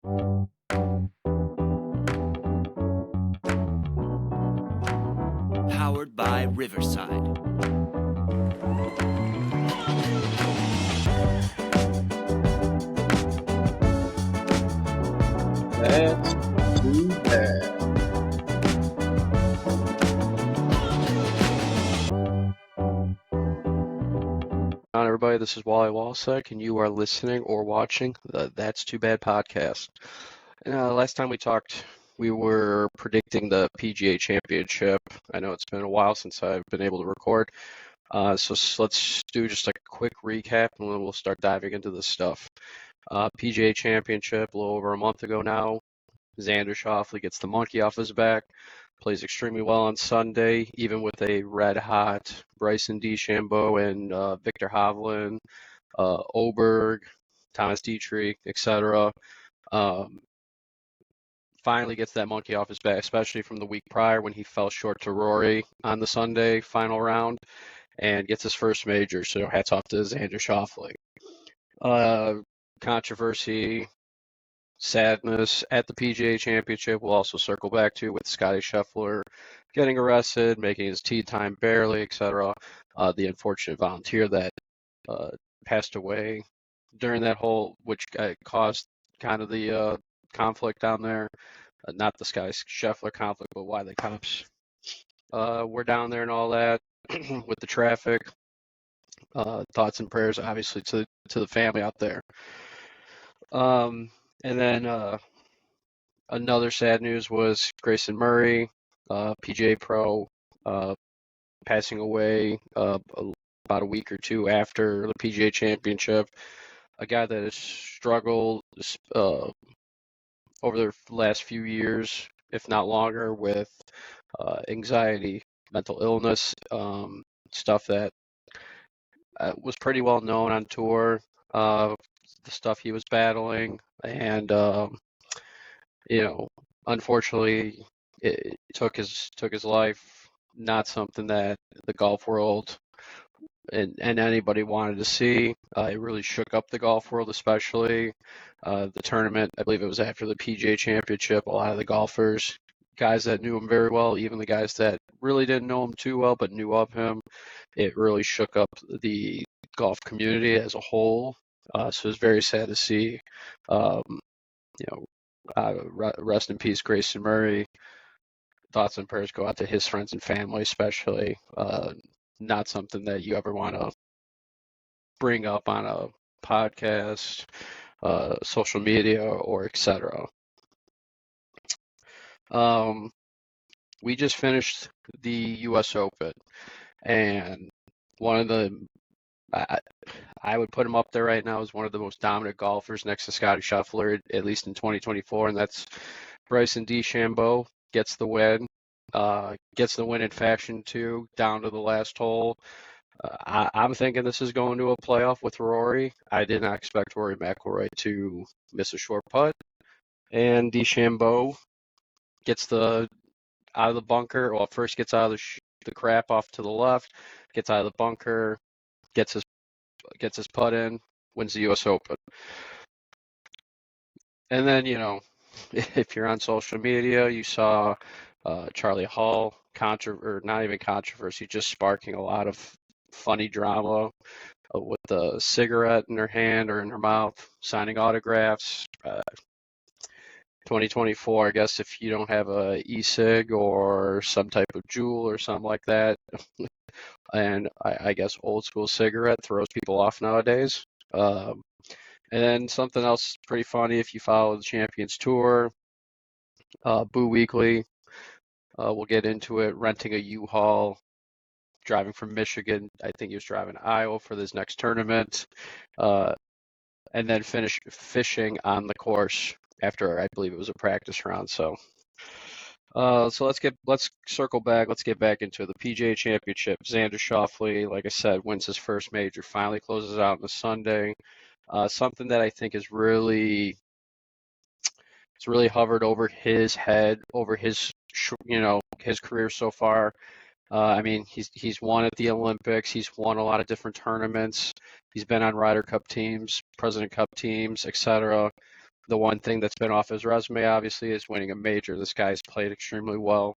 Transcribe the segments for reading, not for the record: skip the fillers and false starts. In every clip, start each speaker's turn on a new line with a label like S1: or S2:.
S1: Powered by Riverside.
S2: Let's do that.
S3: On everybody, this is Wally Walsek, and you are listening or watching the That's Too Bad podcast. Last time we talked, we were predicting the PGA Championship. I know it's been a while since I've been able to record, so let's do just a quick recap, and then we'll start diving into this stuff. PGA Championship, a little over a month ago now. Xander Schauffele gets the monkey off his back, plays extremely well on Sunday, even with a red-hot Bryson DeChambeau and Victor Hovland, Oberg, Thomas Dietrich, etc. Finally gets that monkey off his back, especially from the week prior when he fell short to Rory on the Sunday final round, and gets his first major. So hats off to Xander Schauffele. Controversy, sadness at the PGA Championship we'll also circle back to, with Scottie Scheffler getting arrested, making his tee time barely, etc. The unfortunate volunteer that passed away during that hole, which caused kind of the conflict down there. Not the Scottie Scheffler conflict, but why the cops were down there and all that with the traffic. Thoughts and prayers, obviously, to the family out there. And then another sad news was Grayson Murray, PGA Pro, passing away about a week or two after the PGA Championship. A guy that has struggled over the last few years, if not longer, with anxiety, mental illness, stuff that was pretty well known on tour, the stuff he was battling, and unfortunately, it took his life. Not something that the golf world and anybody wanted to see. It really shook up the golf world, especially the tournament. I believe it was after the PGA Championship. A lot of the golfers, guys that knew him very well, even the guys that really didn't know him too well but knew of him, it really shook up the golf community as a whole. So it's very sad to see. Rest in peace, Grayson Murray. Thoughts and prayers go out to his friends and family, especially. Not something that you ever want to bring up on a podcast, social media, or etc. We just finished the US Open, and one of the I would put him up there right now as one of the most dominant golfers next to Scottie Scheffler, at least in 2024, and that's Bryson DeChambeau. Gets the win in fashion too, down to the last hole. I'm thinking this is going to a playoff with Rory. I did not expect Rory McIlroy to miss a short putt, and DeChambeau gets out of the bunker. Well, first gets out of the crap off to the left, gets out of the bunker, gets his putt in, wins the US Open. And then, if you're on social media, you saw Charley Hall, not even controversy, just sparking a lot of funny drama with the cigarette in her hand or in her mouth, signing autographs. 2024, I guess if you don't have a e-cig or some type of jewel or something like that, and I guess old school cigarette throws people off nowadays. And then something else pretty funny, if you follow the Champions Tour, Weekley, we'll get into it, renting a U-Haul, driving from Michigan. I think he was driving to Iowa for this next tournament, and then finish fishing on the course after, I believe it was a practice round. So let's circle back. Let's get back into the PGA Championship. Xander Schauffele, like I said, wins his first major, finally closes out on a Sunday. Something that I think is really hovered over his head, over his career so far. I mean, he's won at the Olympics. He's won a lot of different tournaments. He's been on Ryder Cup teams, President Cup teams, etc. The one thing that's been off his resume, obviously, is winning a major. This guy's played extremely well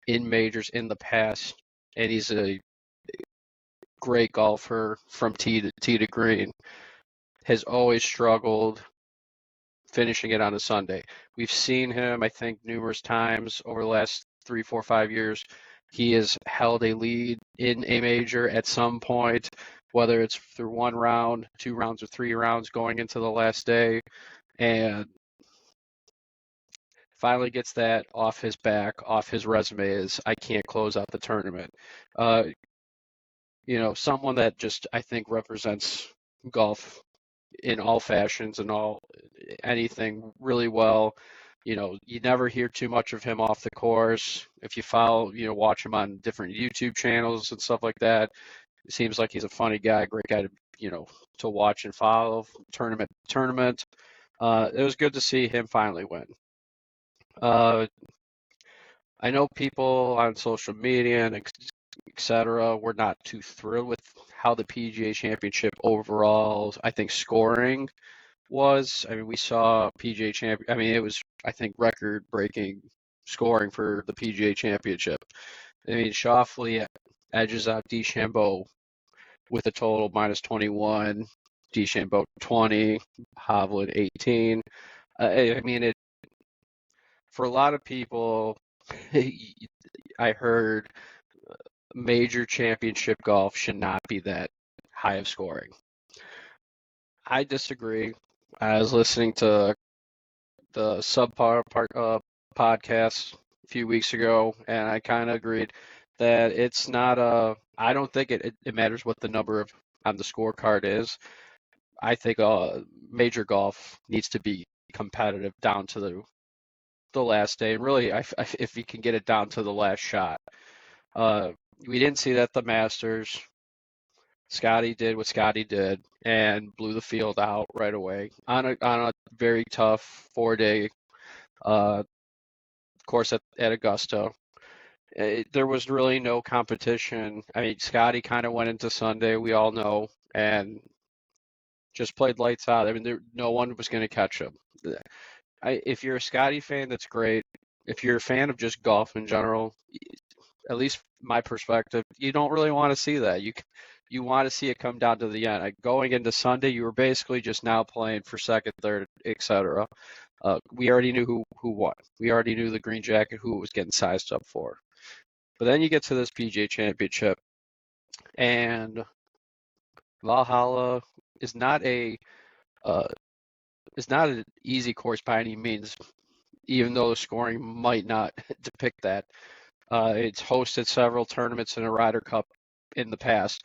S3: in majors in the past, and he's a great golfer from tee to green. Has always struggled finishing it on a Sunday. We've seen him, I think, numerous times over the last 3, 4, 5 years. He has held a lead in a major at some point, whether it's through 1 round, 2 rounds, or 3 rounds going into the last day, and finally gets that off his back, off his resume is I can't close out the tournament. Someone that just I think represents golf in all fashions and anything really well. You never hear too much of him off the course. If you watch him on different YouTube channels and stuff like that, it seems like he's a funny guy, great guy to watch and follow tournament. It was good to see him finally win. I know people on social media and etc. were not too thrilled with how the PGA Championship overall, I think, scoring was. I mean, we saw PGA Champion. I mean, it was, I think, record-breaking scoring for the PGA Championship. I mean, Schauffele edges out DeChambeau with a total minus 21, DeChambeau 20, Hovland 18. I mean, for a lot of people, I heard major championship golf should not be that high of scoring. I disagree. I was listening to the Subpar podcast a few weeks ago, and I kind of agreed that it's not I don't think it matters what the number on the scorecard is. I think major golf needs to be competitive down to the last day, and really, if you can get it down to the last shot. We didn't see that at the Masters. Scottie did what Scottie did and blew the field out right away on a very tough 4-day course at Augusta. There was really no competition. I mean, Scottie kind of went into Sunday, we all know, and just played lights out. I mean, no one was going to catch him. If you're a Scottie fan, that's great. If you're a fan of just golf in general, at least my perspective, you don't really want to see that. You want to see it come down to the end. Going into Sunday, you were basically just now playing for second, third, etc. We already knew who won. We already knew the green jacket, who it was getting sized up for. But then you get to this PGA Championship, and Valhalla is not an easy course by any means, even though the scoring might not depict that. It's hosted several tournaments in a Ryder Cup in the past.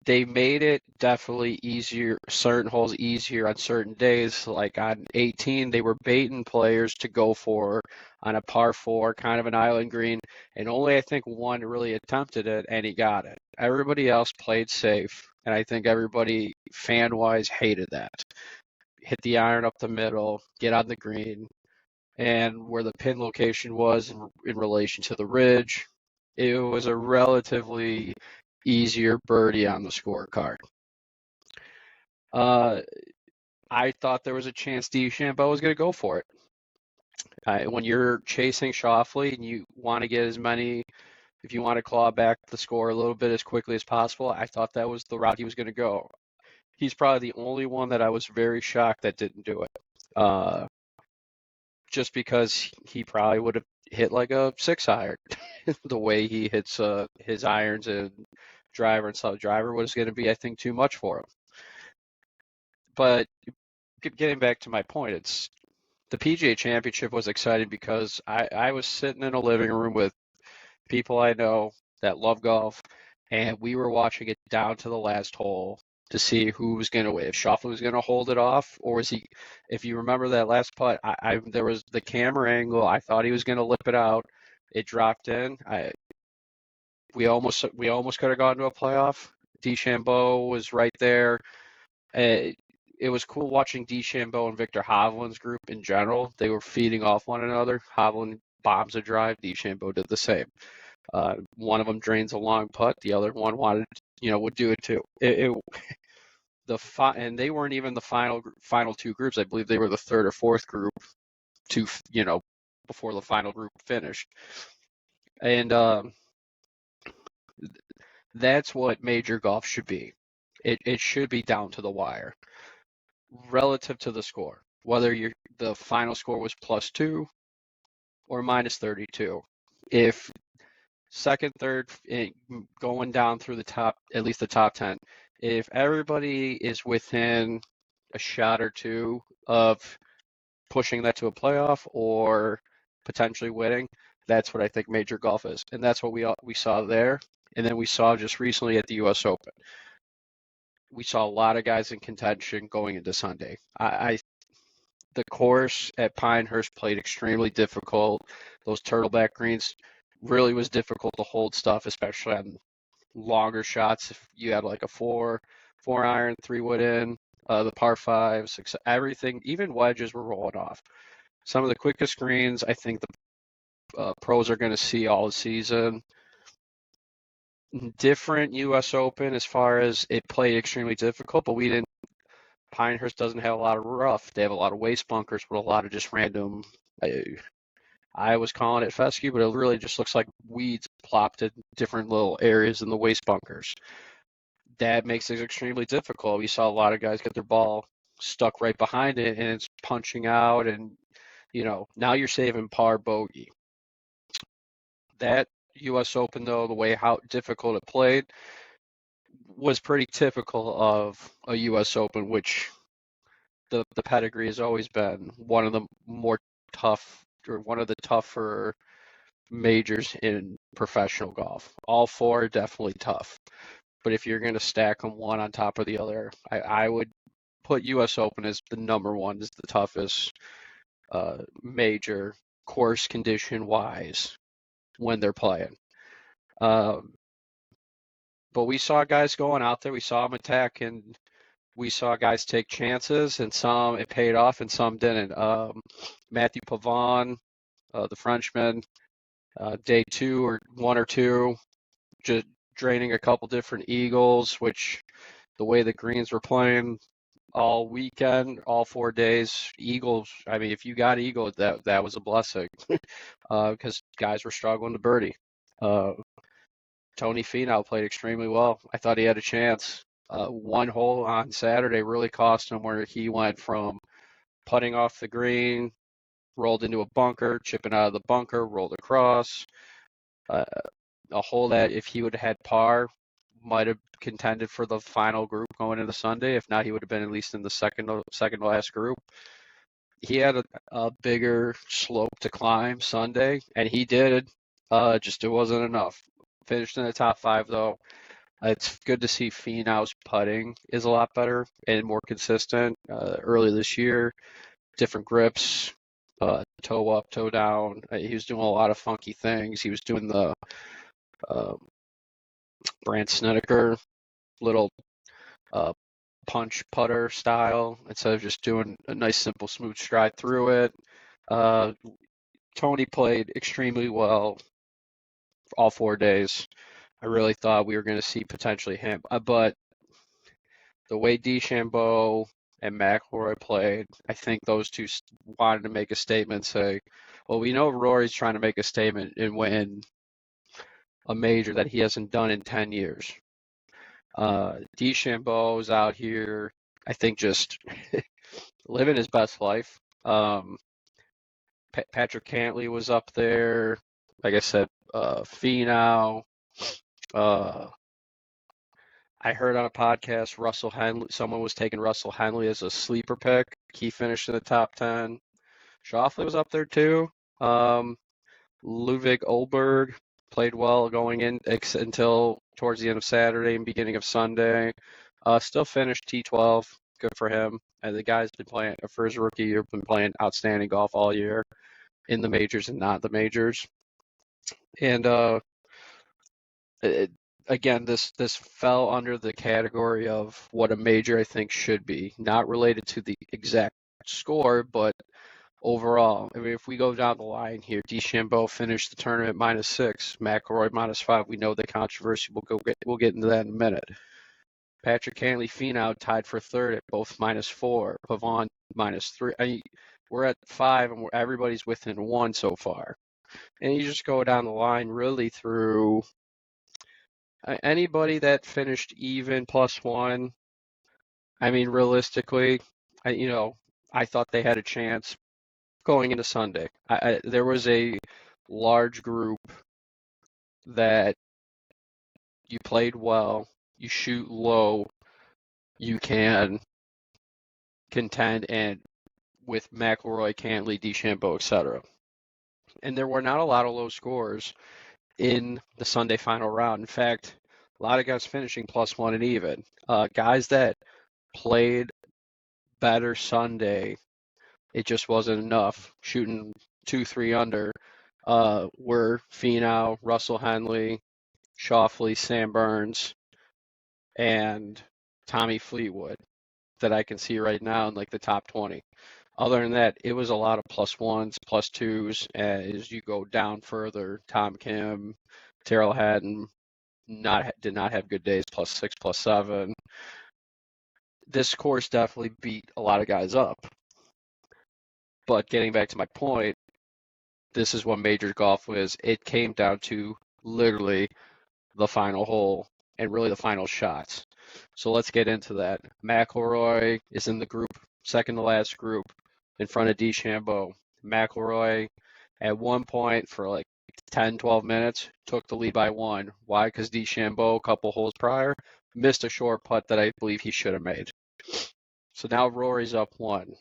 S3: They made it definitely easier, certain holes easier on certain days. Like on 18, they were baiting players to go for on a par 4, kind of an island green, and only I think one really attempted it, and he got it. Everybody else played safe, and I think everybody fan-wise hated that. Hit the iron up the middle, get on the green, and where the pin location was in relation to the ridge, it was a relatively easier birdie on the scorecard. I thought there was a chance DeChambeau was going to go for it. When you're chasing Schauffele and you want to get if you want to claw back the score a little bit as quickly as possible, I thought that was the route he was going to go. He's probably the only one that I was very shocked that didn't do it. Just because he probably would have hit like a 6-iron the way he hits his irons and driver and stuff. Driver was going to be, I think, too much for him. But getting back to my point, it's the PGA Championship was exciting because I was sitting in a living room with people I know that love golf, and we were watching it down to the last hole to see who was going to win. If Schauffele was going to hold it off, or was he? If you remember that last putt, there was the camera angle. I thought he was going to lip it out. It dropped in. We almost could have gone to a playoff. DeChambeau was right there. It was cool watching DeChambeau and Victor Hovland's group in general. They were feeding off one another. Hovland bombs a drive. DeChambeau did the same. One of them drains a long putt. The other one would do it too. and they weren't even the final two groups. I believe they were the third or fourth group to, before the final group finished. And that's what major golf should be. It should be down to the wire relative to the score, whether the final score was +2 or -32. If second, third, going down through the top, at least the top 10, if everybody is within a shot or two of pushing that to a playoff or potentially winning, that's what I think major golf is. And that's what we saw there. And then we saw just recently at the US Open. We saw a lot of guys in contention going into Sunday. The course at Pinehurst played extremely difficult. Those turtleback greens really was difficult to hold stuff, especially on longer shots. If you had like a four iron, 3-wood in, the par fives, everything, even wedges were rolling off. Some of the quickest greens I think the pros are going to see all season. Different US Open as far as it played extremely difficult, but Pinehurst doesn't have a lot of rough. They have a lot of waste bunkers, but a lot of just random. I was calling it fescue, but it really just looks like weeds plopped in different little areas in the waste bunkers. That makes it extremely difficult. We saw a lot of guys get their ball stuck right behind it, and it's punching out, and now you're saving par bogey. That US Open, though, the way how difficult it played was pretty typical of a US Open, which the pedigree has always been one of the more tough, or one of the tougher majors in professional golf. All four are definitely tough, but if you're going to stack them one on top of the other, I would put US Open as the number one, as the toughest major course condition wise when they're playing. But we saw guys going out there, we saw them attack, and we saw guys take chances, and some it paid off and some didn't. Matthew Pavon, the Frenchman, day 2 or 1 or 2, just draining a couple different eagles, which the way the greens were playing all weekend, all 4 days, eagles. I mean, if you got eagle, that was a blessing because guys were struggling to birdie. Tony Finau played extremely well. I thought he had a chance. One hole on Saturday really cost him, where he went from putting off the green, rolled into a bunker, chipping out of the bunker, rolled across. A hole that if he would have had par, might have contended for the final group going into Sunday. If not, he would have been at least in the second to last group. He had a bigger slope to climb Sunday, and he did. Just it wasn't enough. Finished in the top 5 though. It's good to see Finau's putting is a lot better and more consistent. Early this year, different grips, toe up, toe down. He was doing a lot of funky things. He was doing the Brandt Snedeker little punch putter style instead of just doing a nice simple smooth stride through it. Tony played extremely well all 4 days. I really thought we were going to see potentially him, but the way DeChambeau and McIlroy played, I think those two wanted to make a statement, say, well, we know Rory's trying to make a statement and win a major that he hasn't done in 10 years. DeChambeau's out here, I think, just living his best life. Patrick Cantley was up there. Like I said, Finau. I heard on a podcast Russell Henley, someone was taking Russell Henley as a sleeper pick. He finished in the top 10. Schauffele was up there too. Ludwig Olberg played well going in until towards the end of Saturday and beginning of Sunday. Still finished T12. Good for him. And the guy's been playing, for his rookie year, been playing outstanding golf all year in the majors and not the majors. And again, this fell under the category of what a major I think should be, not related to the exact score, but overall. I mean, if we go down the line here, DeChambeau finished the tournament -6, McIlroy -5. We know the controversy. We'll get into that in a minute. Patrick Cantley, Finau tied for third at both -4. Pavon -3. We're at 5, and everybody's within 1 so far. And you just go down the line really through anybody that finished even +1. I mean, realistically, I thought they had a chance going into Sunday. There was a large group that you played well, you shoot low, you can contend, and with McIlroy, Cantley, DeChambeau, etc. And there were not a lot of low scores in the Sunday final round. In fact, a lot of guys finishing +1 and even. Guys that played better Sunday, it just wasn't enough, shooting 2-3 under, were Finau, Russell Henley, Schauffele, Sam Burns, and Tommy Fleetwood that I can see right now in like the top 20. Other than that, it was a lot of +1s, +2s. As you go down further, Tom Kim, Terrell Hatton did not have good days, +6, +7. This course definitely beat a lot of guys up. But getting back to my point, this is what major golf was. It came down to literally the final hole and really the final shots. So let's get into that. McIlroy is in the group, second to last group, in front of DeChambeau. McIlroy, at one point for like 10, 12 minutes, took the lead by 1. Why? Because DeChambeau, a couple holes prior, missed a short putt that I believe he should have made. So now Rory's up 1.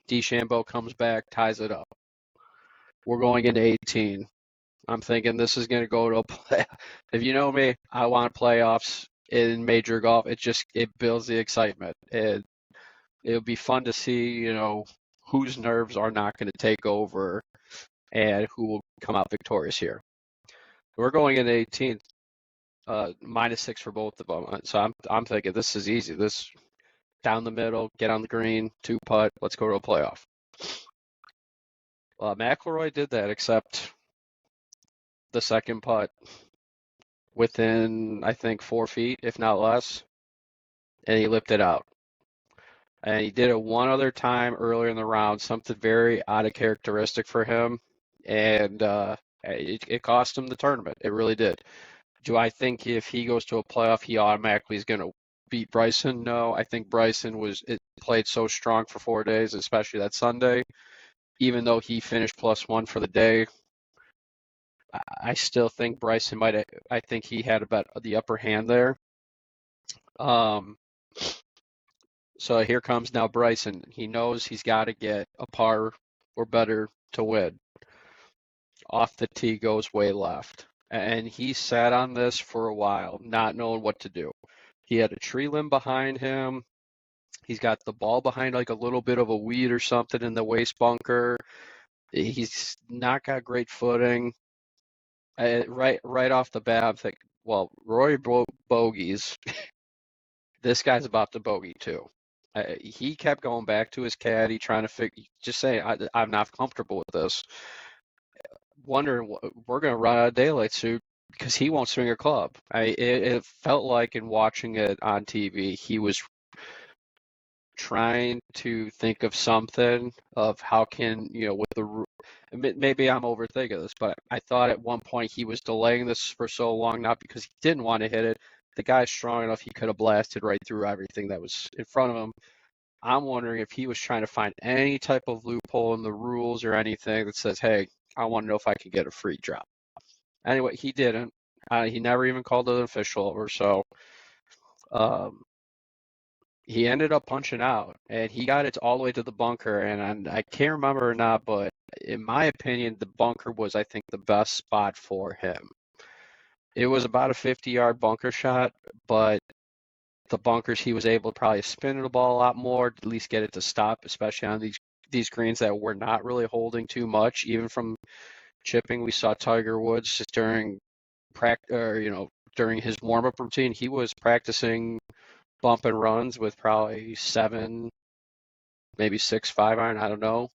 S3: DeChambeau comes back, ties it up. We're going into 18. I'm thinking this is going to go to a play. If you know me, I want playoffs in major golf. It builds the excitement. It'll be fun to see, whose nerves are not going to take over and who will come out victorious here. We're going into 18, -6 for both of them. So I'm thinking this is easy. This down the middle, get on the green, 2 putt, let's go to a playoff. McIlroy did that, except the second putt within, I think, 4 feet, if not less, and he lipped it out. And he did it one other time earlier in the round, something very out of characteristic for him, and it cost him the tournament. It really did. Do I think if he goes to a playoff, he automatically is going to beat Bryson? No, I think Bryson played so strong for 4 days, especially that Sunday. Even though he finished +1 for the day, I still think Bryson I think he had about the upper hand there. So here comes now Bryson. He knows he's got to get a par or better to win. Off the tee goes way left. And he sat on this for a while, not knowing what to do. He had a tree limb behind him. He's got the ball behind like a little bit of a weed or something in the waist bunker. He's not got great footing. Right off the bat, I'm thinking, well, Rory bogeys. This guy's about to bogey too. He kept going back to his caddy, trying to just saying, I'm not comfortable with this. Wondering, we're going to run out of daylight soon because he won't swing a club. It felt like in watching it on TV, he was trying to think of something of how can, maybe I'm overthinking this, but I thought at one point he was delaying this for so long, not because he didn't want to hit it. The guy's strong enough, he could have blasted right through everything that was in front of him. I'm wondering if he was trying to find any type of loophole in the rules or anything that says, hey, I want to know if I can get a free drop. Anyway, he didn't. He never even called an official or so. He ended up punching out, and he got it all the way to the bunker, and I can't remember or not, but in my opinion, the bunker was, I think, the best spot for him. It was about a 50-yard bunker shot, but the bunkers, he was able to probably spin the ball a lot more, at least get it to stop, especially on these greens that were not really holding too much, even from chipping. We saw Tiger Woods during during his warm-up routine, he was practicing bump and runs with probably 7, maybe 6 5-iron, I don't know.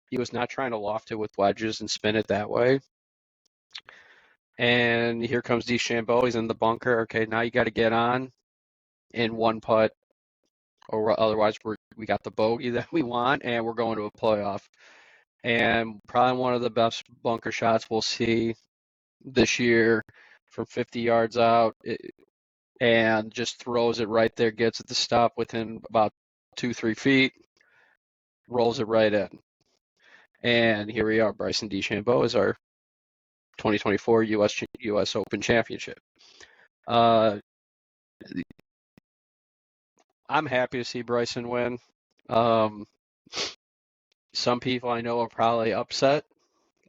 S3: He was not trying to loft it with wedges and spin it that way. And here comes DeChambeau. He's in the bunker. Okay, now you got to get on. in one putt, or otherwise we got the bogey that we want, and we're going to a playoff. And probably one of the best bunker shots we'll see this year from 50 yards out, and just throws it right there, gets it to stop within about 2-3 feet, rolls it right in. And here we are. Bryson DeChambeau is our 2024 US Open Championship. I'm happy to see Bryson win. Some people I know are probably upset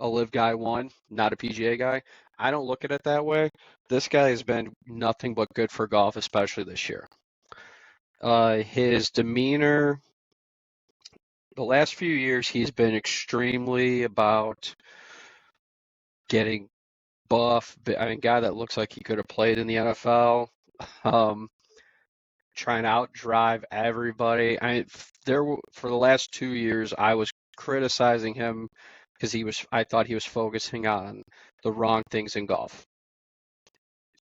S3: a live guy won, not a PGA guy. I don't look at it that way. This guy has been nothing but good for golf, especially this year. His demeanor, the last few years, he's been extremely about getting buff. I mean, guy that looks like he could have played in the NFL. Trying to outdrive everybody. For the last 2 years, I was criticizing him because I thought he was focusing on the wrong things in golf.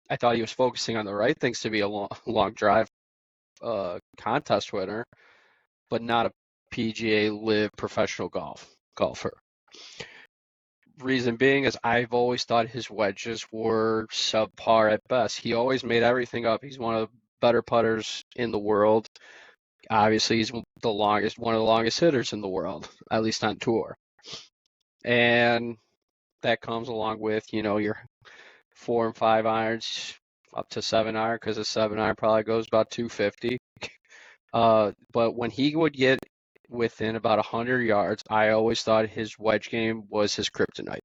S3: I thought he was focusing on the right things to be a long drive contest winner, but not a PGA Live professional golfer. Reason being is I've always thought his wedges were subpar at best. He always made everything up. He's one of the better putters in the world. Obviously, he's one of the longest hitters in the world, at least on tour. And that comes along with, your 4 and 5 irons up to 7 iron, because a 7 iron probably goes about 250. But when he would get within about 100 yards, I always thought his wedge game was his kryptonite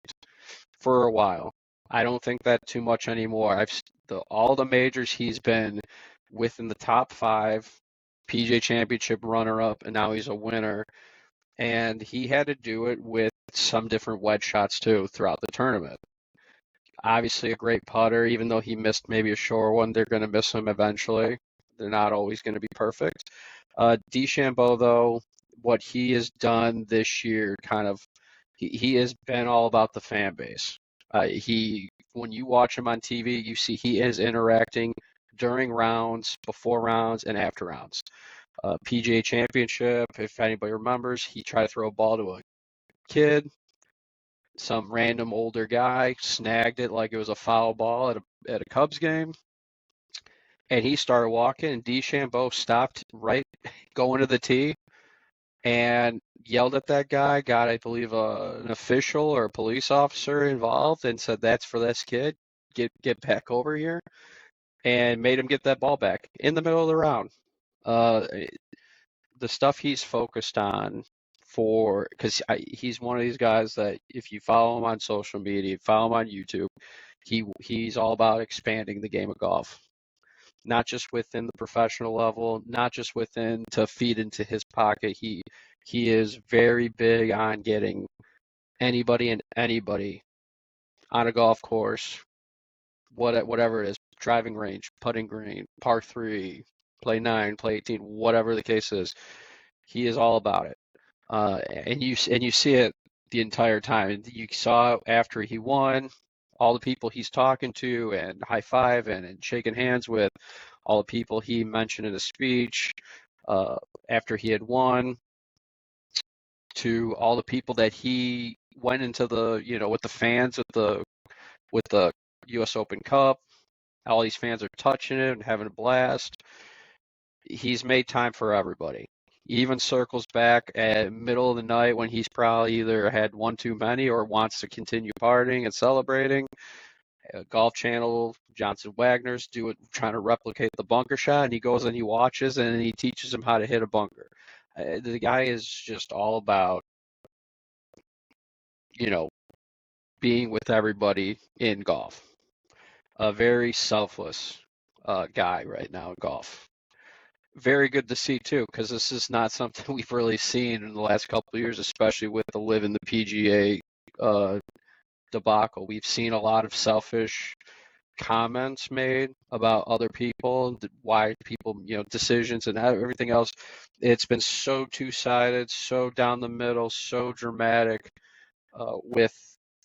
S3: for a while. I don't think that too much anymore. All the majors he's been within the top 5, PGA Championship runner-up, and now he's a winner. And he had to do it with some different wedge shots too throughout the tournament. Obviously a great putter, even though he missed maybe a short one, they're going to miss him eventually. They're not always going to be perfect. DeChambeau, though, what he has done this year, he has been all about the fan base. When you watch him on TV, you see he is interacting during rounds, before rounds, and after rounds. PGA Championship, if anybody remembers, he tried to throw a ball to a kid. Some random older guy snagged it like it was a foul ball at a Cubs game. And he started walking, and DeChambeau stopped right going to the tee and yelled at that guy, got, I believe, an official or a police officer involved, and said, "That's for this kid. Get back over here," and made him get that ball back in the middle of the round. The stuff he's focused on, because he's one of these guys that if you follow him on social media, follow him on YouTube, he's all about expanding the game of golf. Not just within the professional level, not just within to feed into his pocket. He is very big on getting anybody and anybody on a golf course, whatever it is, driving range, putting green, par 3, play 9, play 18, whatever the case is. He is all about it. And you see it the entire time. And you saw after he won, all the people he's talking to and high-fiving and shaking hands with, all the people he mentioned in a speech after he had won, to all the people that he went into with the fans with the US Open Cup. All these fans are touching it and having a blast. He's made time for everybody. He even circles back at middle of the night when he's probably either had one too many or wants to continue partying and celebrating. Golf Channel, Johnson Wagner's trying to replicate the bunker shot, and he goes and he watches and he teaches him how to hit a bunker. The guy is just all about, being with everybody in golf. A very selfless guy right now in golf. Very good to see too, because this is not something we've really seen in the last couple of years, especially with the Live in the PGA debacle. We've seen a lot of selfish comments made about other people, why people, decisions and everything else. It's been so two-sided, so down the middle, so dramatic with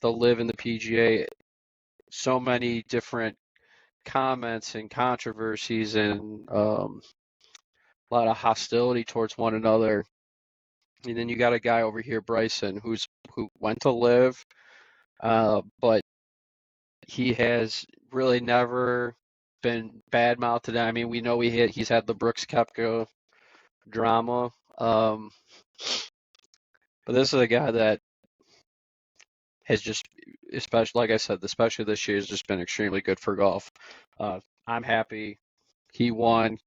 S3: the Live in the PGA. So many different comments and controversies and a lot of hostility towards one another. And then you got a guy over here, Bryson, who went to live, but he has really never been badmouthed. I mean, we know he's had the Brooks Koepka drama, but this is a guy that has just, especially like I said, especially this year, has just been extremely good for golf. I'm happy he won.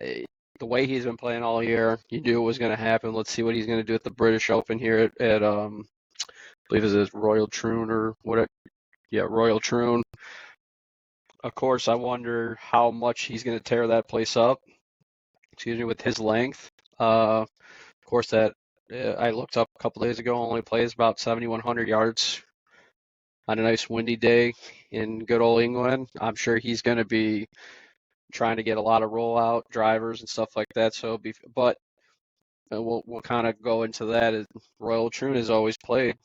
S3: The way he's been playing all year, you knew it was going to happen. Let's see what he's going to do at the British Open here at I believe it's Royal Troon or what? Yeah, Royal Troon. Of course, I wonder how much he's going to tear that place up. Excuse me, with his length. Of course, that I looked up a couple days ago. Only plays about 7,100 yards on a nice windy day in good old England. I'm sure he's going to be trying to get a lot of rollout drivers and stuff like that. So, but we'll kind of go into that. Royal Troon has always played,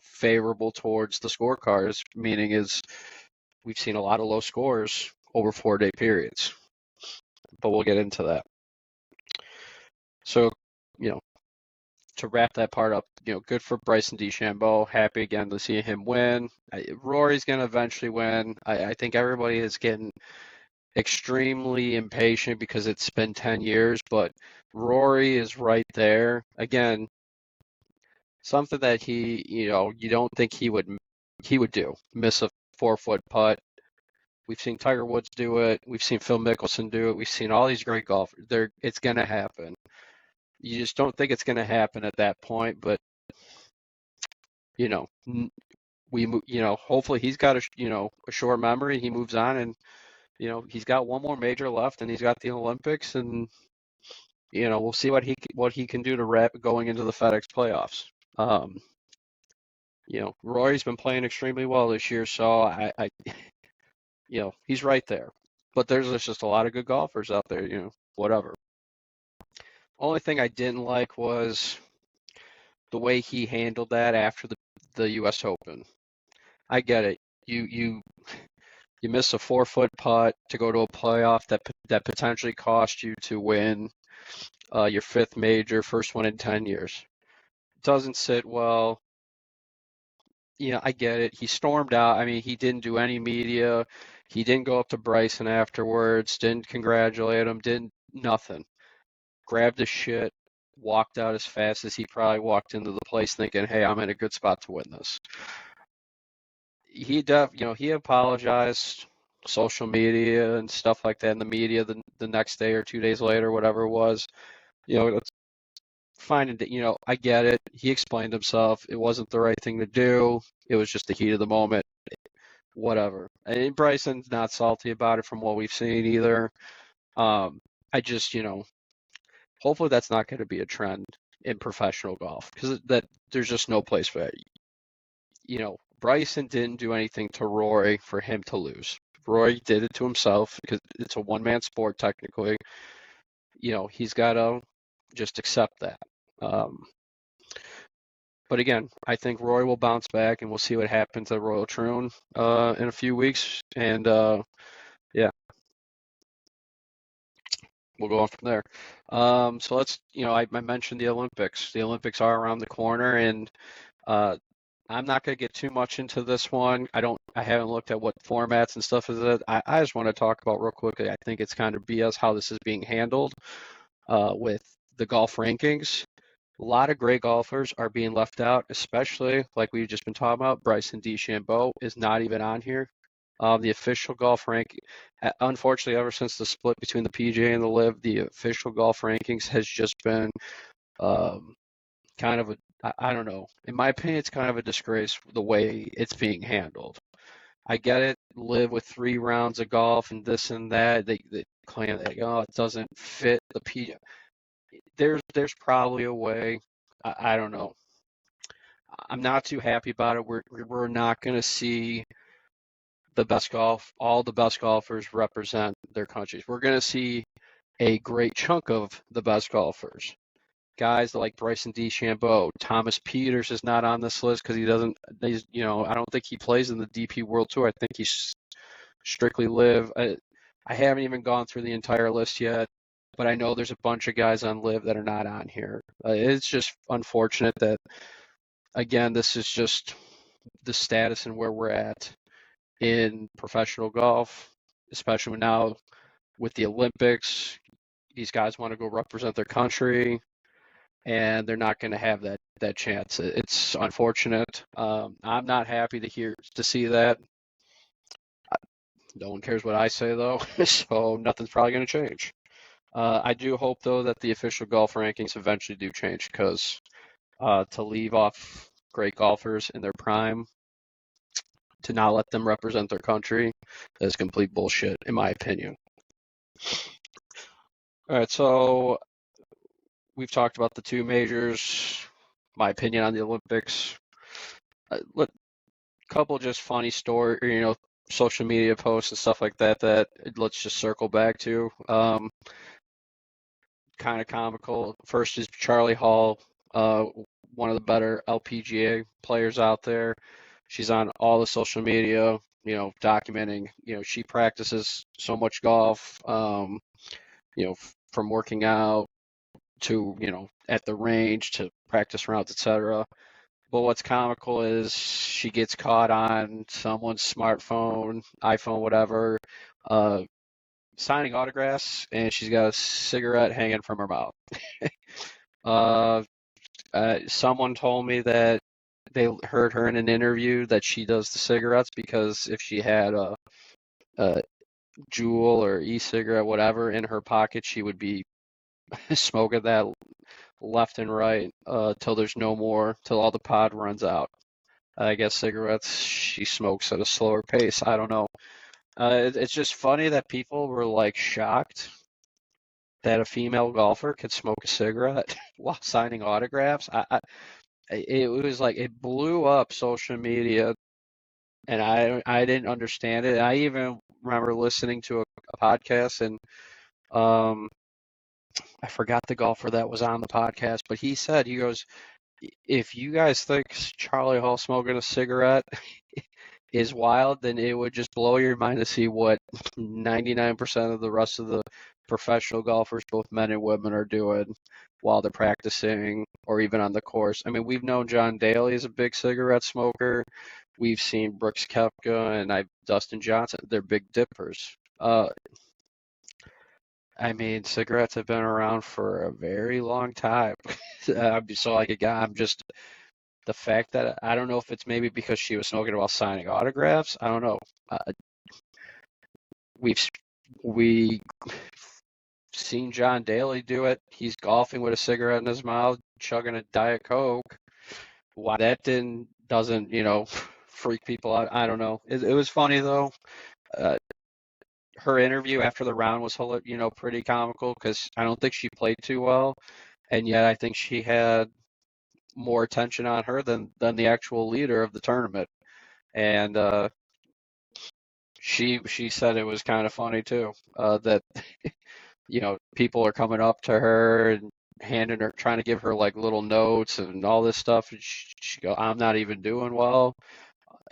S3: favorable towards the scorecards, meaning is we've seen a lot of low scores over 4-day periods. But we'll get into that. So, to wrap that part up, good for Bryson DeChambeau. Happy again to see him win. Rory's going to eventually win. I think everybody is getting extremely impatient because it's been 10 years, but Rory is right there. Again, something that he, you don't think he would do. Miss a 4-foot putt. We've seen Tiger Woods do it. We've seen Phil Mickelson do it. We've seen all these great golfers. It's going to happen. You just don't think it's going to happen at that point, but hopefully he's got a short memory. He moves on, and he's got one more major left, and he's got the Olympics, and we'll see what he can do to wrap going into the FedEx playoffs. Rory's been playing extremely well this year, so I he's right there. But there's just a lot of good golfers out there, whatever. Only thing I didn't like was the way he handled that after the US Open. I get it. You miss a 4-foot putt to go to a playoff that potentially cost you to win your 5th major, first one in 10 years. It doesn't sit well. I get it. He stormed out. I mean, he didn't do any media. He didn't go up to Bryson afterwards, didn't congratulate him, didn't nothing. Grabbed his shit, walked out as fast as he probably walked into the place thinking, hey, I'm in a good spot to win this. He apologized, social media and stuff like that in the media the next day or 2 days later, whatever it was. It's fine. I get it. He explained himself. It wasn't the right thing to do. It was just the heat of the moment. Whatever. And Bryson's not salty about it from what we've seen either. I just, hopefully that's not going to be a trend in professional golf because there's just no place for that. Bryson didn't do anything to Rory for him to lose. Rory did it to himself because it's a one-man sport technically. He's got to just accept that. But again, I think Rory will bounce back, and we'll see what happens at Royal Troon in a few weeks. And yeah, we'll go on from there. So let's, I mentioned the Olympics. The Olympics are around the corner, and I'm not going to get too much into this one. I haven't looked at what formats and stuff is it. I just want to talk about real quickly. I think it's kind of BS how this is being handled with the golf rankings. A lot of great golfers are being left out, especially like we've just been talking about. Bryson DeChambeau is not even on here. The official golf ranking, unfortunately, ever since the split between the PGA and the LIV, the official golf rankings has just been kind of I don't know. In my opinion, it's kind of a disgrace the way it's being handled. I get it, LIV with 3 rounds of golf and this and that. They claim that it doesn't fit the PGA. There's probably a way. I don't know. I'm not too happy about it. We're not going to see all the best golfers represent their countries. We're going to see a great chunk of the best golfers. Guys like Bryson DeChambeau, Thomas Pieters is not on this list because I don't think he plays in the DP World Tour. I think he's strictly live. I haven't even gone through the entire list yet, but I know there's a bunch of guys on live that are not on here. It's just unfortunate that, again, this is just the status and where we're at in professional golf, especially now with the Olympics. These guys want to go represent their country, and they're not going to have that chance. It's unfortunate. I'm not happy to see that. No one cares what I say, though, so nothing's probably going to change. I do hope, though, that the official golf rankings eventually do change, because to leave off great golfers in their prime, to not let them represent their country, is complete bullshit, in my opinion. All right, so we've talked about the two majors, my opinion on the Olympics. Couple just funny story, social media posts and stuff like that let's just circle back to. Kind of comical. First is Charley Hall, one of the better LPGA players out there. She's on all the social media, documenting, she practices so much golf, from working out to, at the range to practice rounds, etc. But what's comical is she gets caught on someone's smartphone, iPhone, whatever, signing autographs, and she's got a cigarette hanging from her mouth. Someone told me that they heard her in an interview that she does the cigarettes because if she had a Juul or e-cigarette, whatever, in her pocket, she would be smoking that left and right till there's no more, till all the pod runs out. I guess cigarettes she smokes at a slower pace. I don't know. It's just funny that people were like shocked that a female golfer could smoke a cigarette while signing autographs. It was like it blew up social media, and I didn't understand it. I even remember listening to a podcast, and I forgot the golfer that was on the podcast, but he goes, if you guys think Charley Hall smoking a cigarette is wild, then it would just blow your mind to see what 99% of the rest of the professional golfers, both men and women, are doing while they're practicing or even on the course. I mean, we've known John Daly is a big cigarette smoker. We've seen Brooks Koepka and Dustin Johnson. They're big dippers. I mean, cigarettes have been around for a very long time. So, like, again, I'm just the fact that I don't know if it's maybe because she was smoking while signing autographs. I don't know. We've seen John Daly do it. He's golfing with a cigarette in his mouth, chugging a Diet Coke. Why that doesn't freak people out, I don't know. It was funny though. Her interview after the round was pretty comical because I don't think she played too well, and yet I think she had more attention on her than the actual leader of the tournament. And she said it was kind of funny too, that people are coming up to her and handing her, trying to give her like little notes and all this stuff, and she go, I'm not even doing well.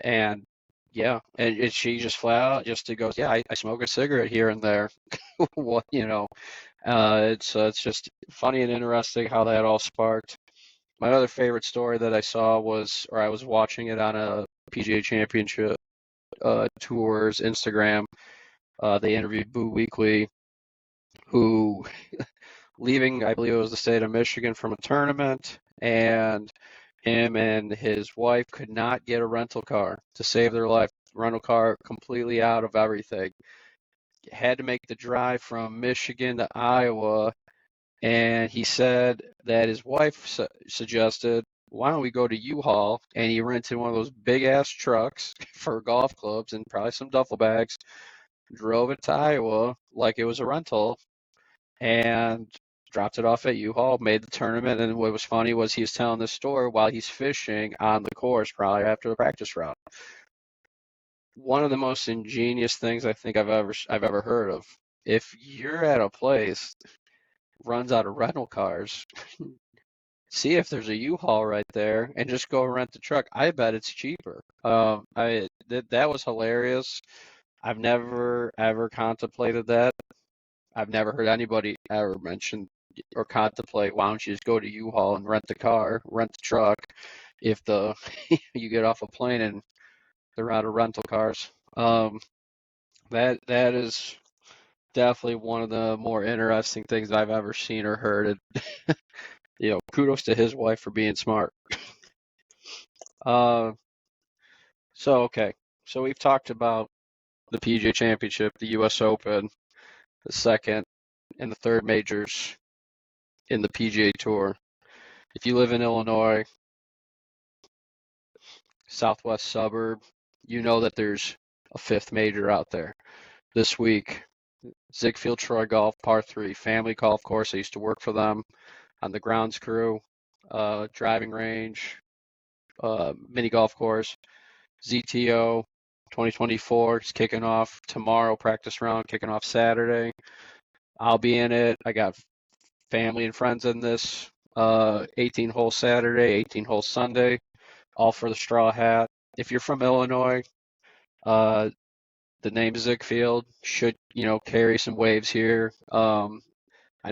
S3: And yeah, and she just flat out goes, yeah, I smoke a cigarette here and there. What, it's just funny and interesting how that all sparked. My other favorite story that I saw I was watching it on a PGA Championship Tours Instagram. They interviewed Weekley, who leaving, I believe it was the state of Michigan, from a tournament, and him and his wife could not get a rental car to save their life. Rental car completely out of everything. Had to make the drive from Michigan to Iowa, and he said that his wife suggested, why don't we go to U-Haul? And he rented one of those big-ass trucks for golf clubs and probably some duffel bags, drove it to Iowa like it was a rental, and dropped it off at U-Haul, made the tournament. And what was funny was he was telling this story while he's fishing on the course, probably after the practice round. One of the most ingenious things I think I've ever heard of. If you're at a place runs out of rental cars, see if there's a U-Haul right there and just go rent the truck. I bet it's cheaper. That was hilarious. I've never ever contemplated that. I've never heard anybody ever mention or contemplate, why don't you just go to U-Haul and rent the car, rent the truck if the you get off a plane and they're out of rental cars. That is definitely one of the more interesting things I've ever seen or heard. And, kudos to his wife for being smart. Uh, okay. So we've talked about the PGA Championship, the US Open, the second and the third majors in the PGA Tour. If you live in Illinois, southwest suburb, you know that there's a fifth major out there. This week, Ziegfeld Troy Golf, par 3, family golf course. I used to work for them on the grounds crew, driving range, mini golf course. ZTO 2024 is kicking off tomorrow, practice round kicking off Saturday. I'll be in it. I got family and friends in this. 18 hole Saturday, 18 hole Sunday, all for the straw hat. If you're from Illinois, the name Ziegfeld should, carry some waves here. I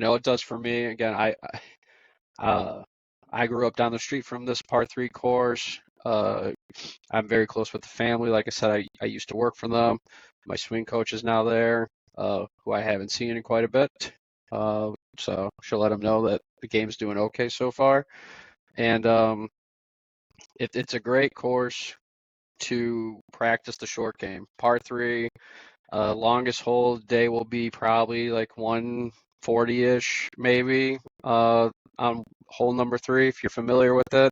S3: know it does for me. Again, I grew up down the street from this par 3 course. I'm very close with the family. Like I said, I used to work for them. My swing coach is now there, who I haven't seen in quite a bit. So she'll let him know that the game's doing okay so far. And it's a great course to practice the short game. Par 3, longest hole day will be probably like 140-ish, maybe, on hole number 3, if you're familiar with it.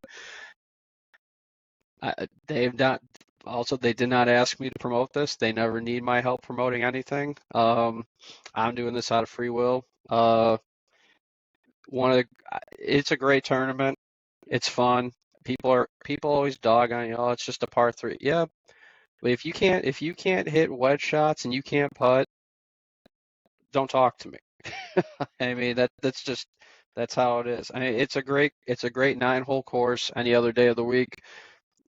S3: They did not ask me to promote this. They never need my help promoting anything. I'm doing this out of free will. It's a great tournament. It's fun. People always dog on you. Oh, it's just a par 3. Yeah, but if you can't hit wedge shots and you can't putt, don't talk to me. I mean that's how it is. I mean it's a great 9-hole course any other day of the week.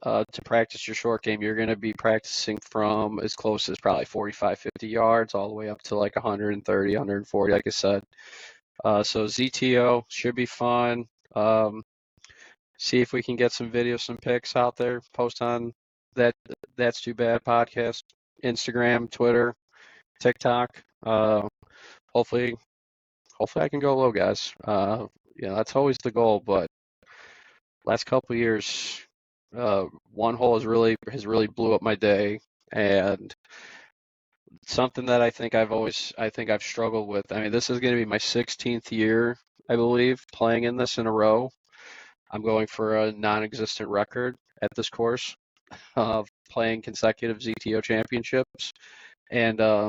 S3: To practice your short game, you're going to be practicing from as close as probably 45, 50 yards all the way up to like 130, 140, like I said. So ZTO should be fun. See if we can get some videos, some pics out there, post on That's Too Bad podcast, Instagram, Twitter, TikTok. Hopefully I can go low, guys. That's always the goal, but last couple of years, one hole has really blew up my day, and something that I think I've struggled with. I mean, this is going to be my 16th year, I believe, playing in this in a row. I'm going for a non-existent record at this course of playing consecutive ZTO championships, and one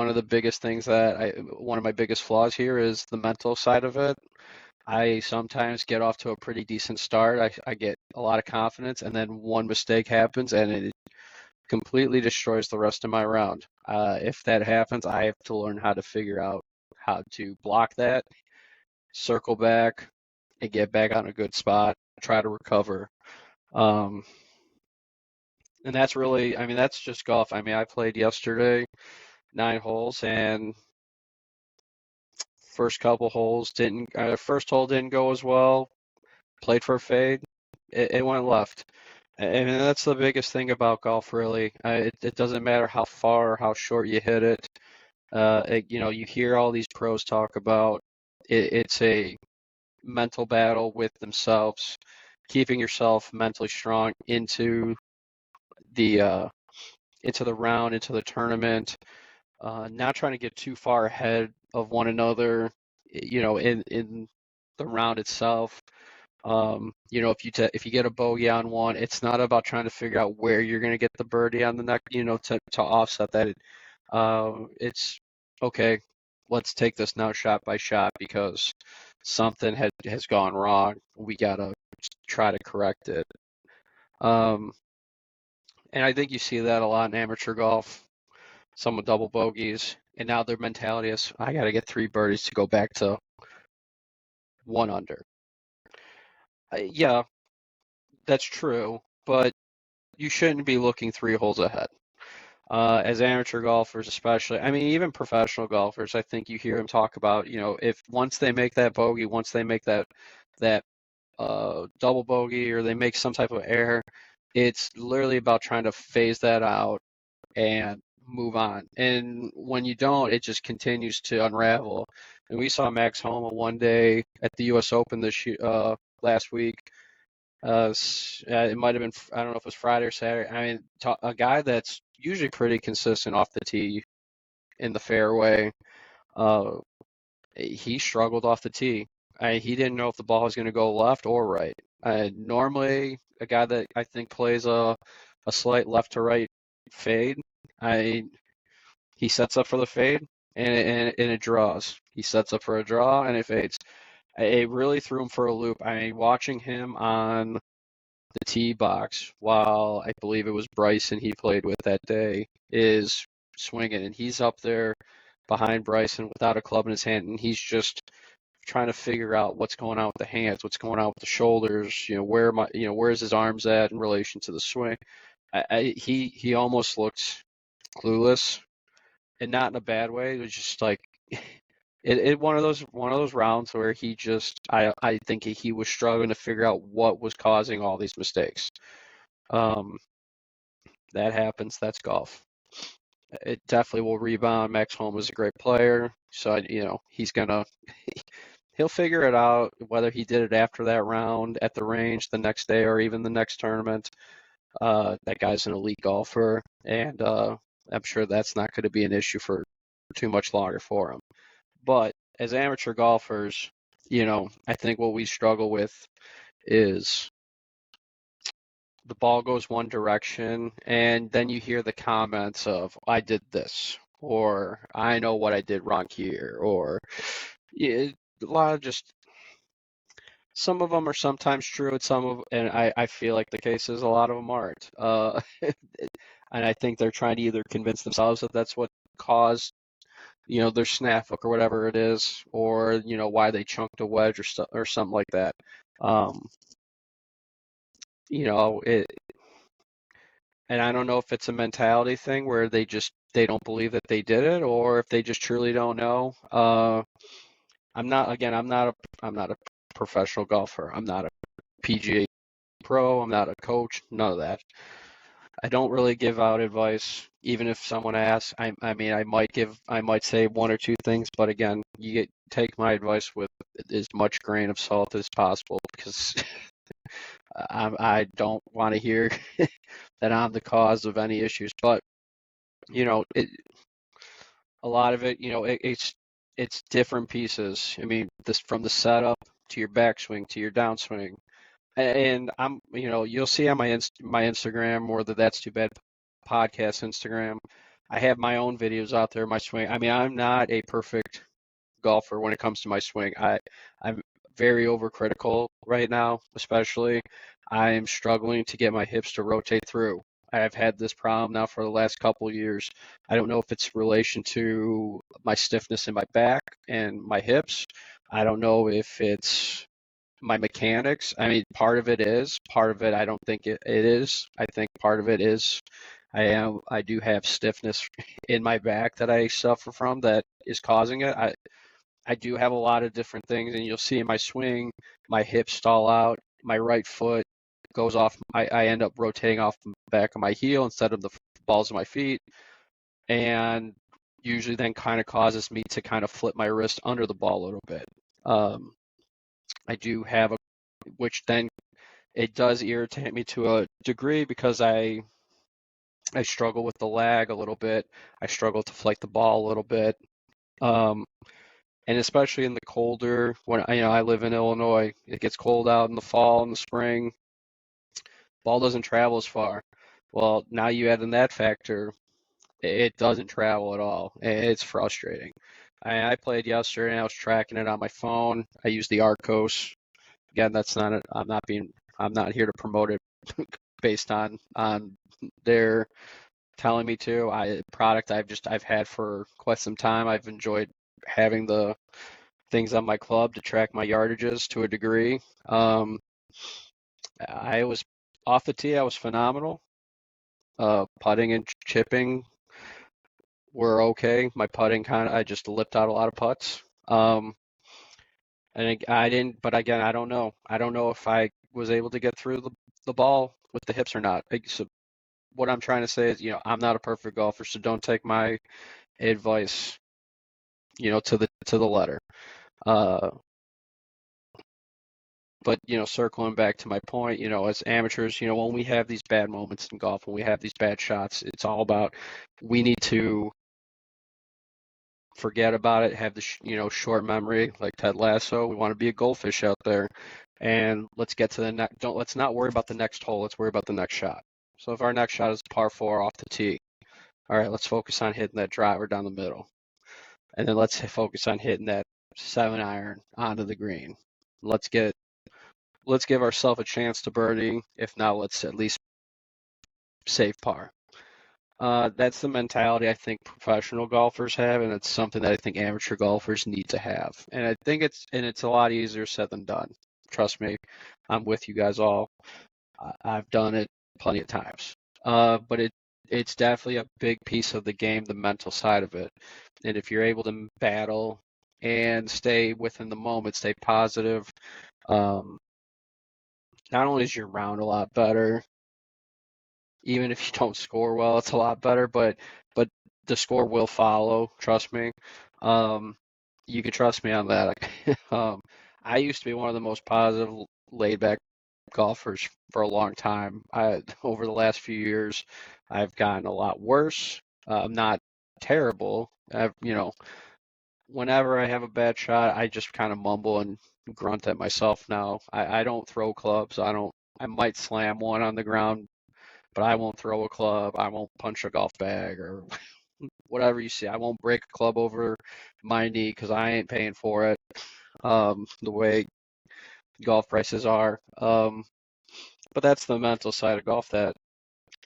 S3: of the biggest things one of my biggest flaws here is the mental side of it. I sometimes get off to a pretty decent start. I get a lot of confidence, and then one mistake happens, and it completely destroys the rest of my round. If that happens, I have to learn how to figure out how to block that, circle back, and get back on a good spot, try to recover. And that's just golf. I mean, I played yesterday, 9 holes, and first couple holes first hole didn't go as well. Played for a fade. It went left. And that's the biggest thing about golf, really. It doesn't matter how far or how short you hit it. You hear all these pros talk about it's a mental battle with themselves, keeping yourself mentally strong into the round, into the tournament, not trying to get too far ahead of one another, in the round itself. If you get a bogey on one, it's not about trying to figure out where you're going to get the birdie on the next, to offset that. It's okay. Let's take this now shot by shot because something has gone wrong. We gotta try to correct it. And I think you see that a lot in amateur golf. Some with double bogeys, and now their mentality is, I got to get 3 birdies to go back to 1 under. Yeah, that's true, but you shouldn't be looking 3 holes ahead. As amateur golfers, especially, I mean, even professional golfers, I think you hear them talk about, if once they make that bogey, once they make that double bogey, or they make some type of error, it's literally about trying to phase that out and move on. And when you don't, it just continues to unravel. And we saw Max Homa one day at the US Open last week. It might have been, I don't know if it was Friday or Saturday. I mean, a guy that's usually pretty consistent off the tee in the fairway. He struggled off the tee. He didn't know if the ball was going to go left or right. Normally, a guy that I think plays a slight left to right fade, he sets up for the fade and it draws. He sets up for a draw and it fades. It really threw him for a loop. I mean, watching him on the tee box while I believe it was Bryson he played with that day is swinging, and he's up there behind Bryson without a club in his hand, and he's just trying to figure out what's going on with the hands, what's going on with the shoulders, where's his arms at in relation to the swing. He almost looked clueless, and not in a bad way. It was just like one of those rounds where he just I think he was struggling to figure out what was causing all these mistakes. That happens. That's golf. It definitely will rebound. Max Homa is a great player, so he'll figure it out, whether he did it after that round at the range the next day or even the next tournament. That guy's an elite golfer, and I'm sure that's not going to be an issue for too much longer for him. But as amateur golfers, I think what we struggle with is the ball goes one direction, and then you hear the comments of, I did this, or I know what I did wrong here, or a lot of just, some of them are sometimes true, and I feel like the case is a lot of them aren't. And I think they're trying to either convince themselves that that's what caused their snap hook or whatever it is, or why they chunked a wedge or something like that. And I don't know if it's a mentality thing where they don't believe that they did it, or if they just truly don't know. I'm not a professional golfer. I'm not a PGA pro. I'm not a coach. None of that. I don't really give out advice, even if someone asks. I mean, I might say one or two things, but again, take my advice with as much grain of salt as possible, because I don't want to hear that I'm the cause of any issues. But a lot of it, it's different pieces. I mean, this from the setup to your backswing to your downswing. And you'll see on my Instagram, or the That's Too Bad podcast Instagram, I have my own videos out there, my swing. I mean, I'm not a perfect golfer when it comes to my swing. I'm very overcritical right now, especially. I am struggling to get my hips to rotate through. I have had this problem now for the last couple of years. I don't know if it's relation to my stiffness in my back and my hips. I don't know if it's my mechanics. I mean, part of it is, part of it I don't think it is. I think part of it is I do have stiffness in my back that I suffer from that is causing it. I do have a lot of different things, and you'll see in my swing, my hips stall out, my right foot goes off, I end up rotating off the back of my heel instead of the balls of my feet, and usually then kind of causes me to kind of flip my wrist under the ball a little bit. I do have which then it does irritate me to a degree, because I struggle with the lag a little bit. I struggle to flight the ball a little bit. And especially in the colder, when I live in Illinois, it gets cold out in the fall and the spring. Ball doesn't travel as far. Well, now you add in that factor, it doesn't travel at all. It's frustrating. I played yesterday and I was tracking it on my phone. I used the Arcos. Again, that's not it. I'm not here to promote it based on their telling me to. Product I've had for quite some time. I've enjoyed having the things on my club to track my yardages to a degree. I was off the tee. I was phenomenal. Putting and chipping were okay. My putting I just lipped out a lot of putts. And I didn't, but again, I don't know. I don't know if I was able to get through the ball with the hips or not. So what I'm trying to say is, I'm not a perfect golfer, so don't take my advice, to the letter. But circling back to my point, as amateurs, when we have these bad moments in golf, when we have these bad shots, it's all about we need to forget about it, have the short memory like Ted Lasso. We want to be a goldfish out there, and let's get to the next. Let's not worry about the next hole. Let's worry about the next shot. So if our next shot is par 4 off the tee, all right, let's focus on hitting that driver down the middle, and then let's focus on hitting that 7-iron onto the green. Let's give ourselves a chance to birdie. If not, let's at least save par. That's the mentality I think professional golfers have, and it's something that I think amateur golfers need to have. And I think it's a lot easier said than done. Trust me, I'm with you guys all. I've done it plenty of times. But it's definitely a big piece of the game, the mental side of it. And if you're able to battle and stay within the moment, stay positive, not only is your round a lot better, even if you don't score well, it's a lot better, but the score will follow, trust me. You can trust me on that. I used to be one of the most positive, laid-back golfers for a long time. Over the last few years, I've gotten a lot worse. I'm not terrible. Whenever I have a bad shot, I just kind of mumble and grunt at myself now. I don't throw clubs. I might slam one on the ground, but I won't throw a club. I won't punch a golf bag or whatever you see. I won't break a club over my knee because I ain't paying for it. The way golf prices are. But that's the mental side of golf that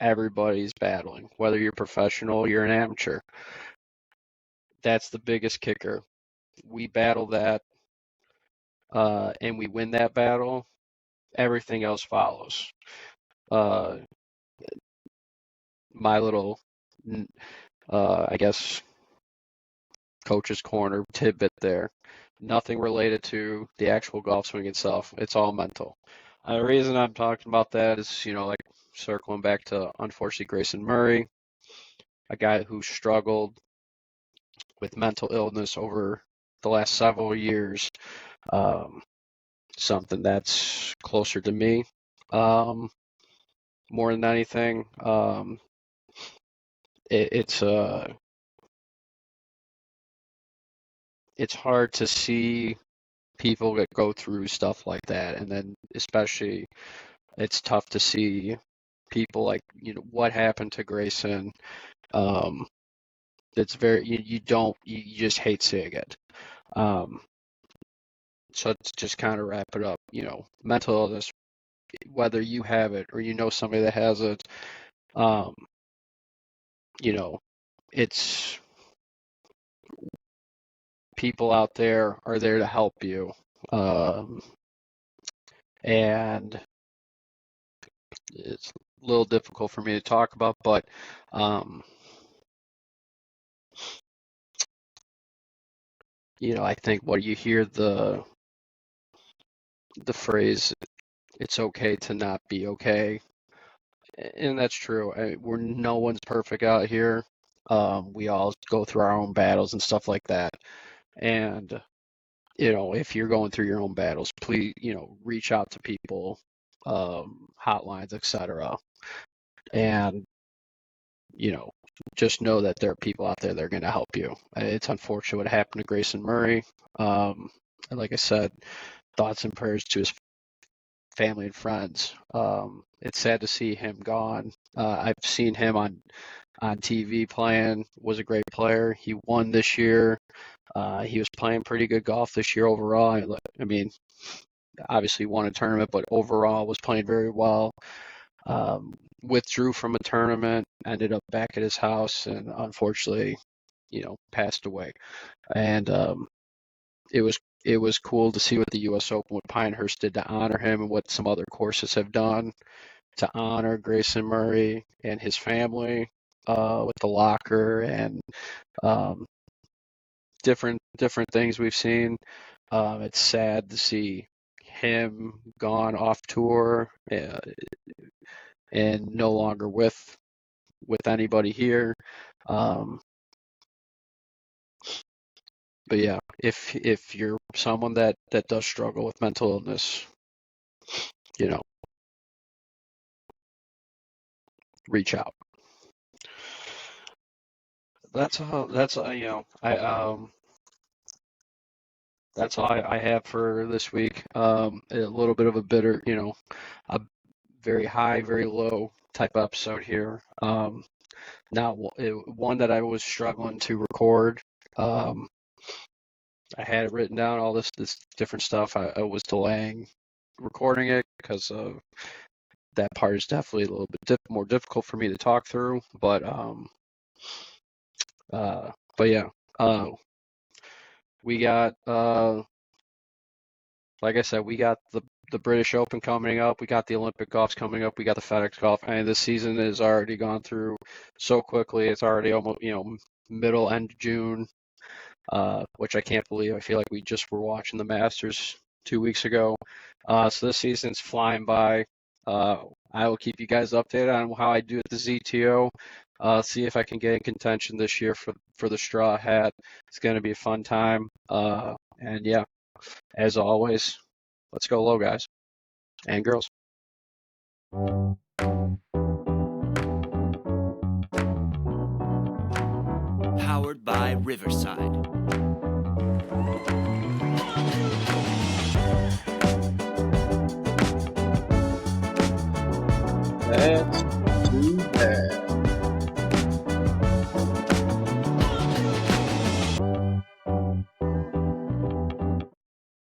S3: everybody's battling, whether you're professional, you're an amateur. That's the biggest kicker. We battle that, and we win that battle. Everything else follows. My little, I guess, coach's corner tidbit there. Nothing related to the actual golf swing itself. It's all mental. The reason I'm talking about that is, like circling back to, unfortunately, Grayson Murray, a guy who struggled with mental illness over the last several years. Something that's closer to me, more than anything. It's hard to see people that go through stuff like that, and then especially it's tough to see people like what happened to Grayson. It's very you just hate seeing it. So to just kind of wrap it up, mental illness, whether you have it or somebody that has it, it's people out there are there to help you. And it's a little difficult for me to talk about, but I think what you hear the phrase, it's okay to not be okay. And that's true. No one's perfect out here. We all go through our own battles and stuff like that. And, if you're going through your own battles, please, reach out to people, hotlines, etc. And, just know that there are people out there that are going to help you. It's unfortunate what happened to Grayson Murray. And like I said, thoughts and prayers to his family and friends. It's sad to see him gone. I've seen him on TV playing, was a great player. He won this year. He was playing pretty good golf this year overall. I mean, obviously won a tournament, but overall was playing very well. Withdrew from a tournament, ended up back at his house, and unfortunately, passed away. And it was cool to see what the US Open with Pinehurst did to honor him and what some other courses have done. to honor Grayson Murray and his family with the locker and um, different things we've seen. It's sad to see him gone off tour and no longer with anybody here. But yeah, if you're someone that does struggle with mental illness, you know, reach out. That's all. That's you know, that's all I have for this week. A little bit of a bitter, a very high, very low type episode here. Not one that I was struggling to record. I had it written down, all this different stuff. I was delaying recording it because that part is definitely a little bit more difficult for me to talk through. But yeah, we got like I said, we got the British Open coming up. We got the Olympic golfs coming up. We got the FedEx Golf. And this season has already gone through so quickly. It's already almost middle end June. Which I can't believe. I feel like we just were watching the Masters 2 weeks ago. So this season's flying by. I will keep you guys updated on how I do at the ZTO. See if I can get in contention this year for the straw hat. It's going to be a fun time. And yeah, as always, let's go low, guys and girls.
S1: Powered by Riverside.